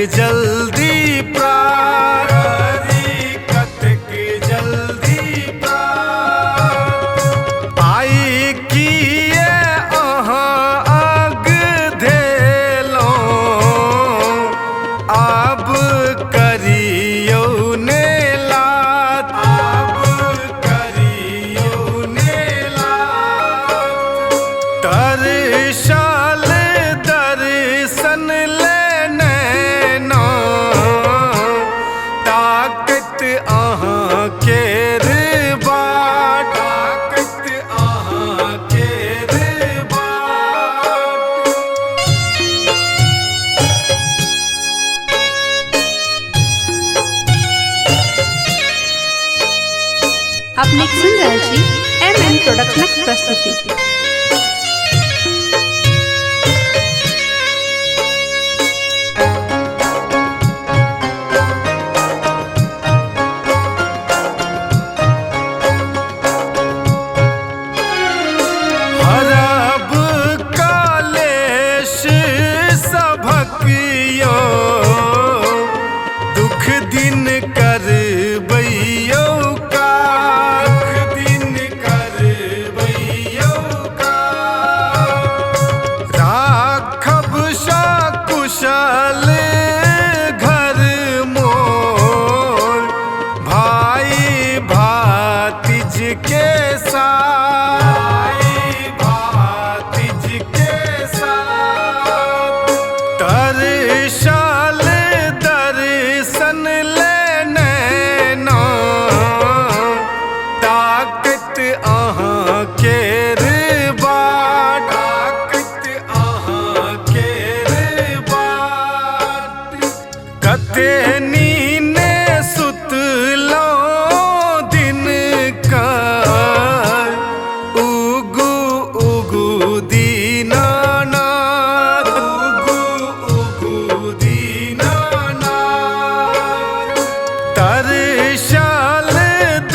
जल्दी प्राण, करी कतक जल्दी प्राण। आई किए अहाँ आग धेलो, अब करियो ने लात, अब करियो ने लात। तरसाल दर्शन लेने ना, ताकत अहाँ केर बाट, ताकत अहाँ केर बाट। अपने सुन रहे छी MM प्रोडक्शनक प्रस्तुति। हरब कालेश सभक यो, दुख दिन करबैयो का, दुख दिन करबैयो का। राखब सकुशल घर मोर, भाई भातिज के साथ, भाई भातिज के साथ। तरसाल दर्शन लेने ना, ताकत अहाँ केर बाट, ताकत अहाँ केर बाट। कते नीने सुतलो दिन कर, उगु उगु दीनानाथ, उगु उगु दीनानाथ। तरसाल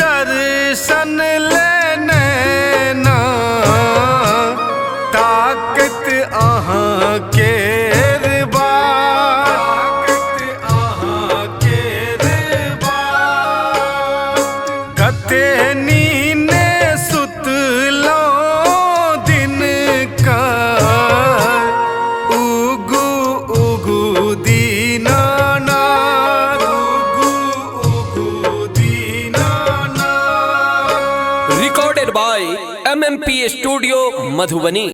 दर्शन लेने ना, ताकत अहाँ केर बाट, ताकत अहाँ केर बाट। कते नीने सुतलो दिन कर, उगु उगु Dinanath, उगु उगु Dinanath. Recorded by MMP Studio, Madhubani।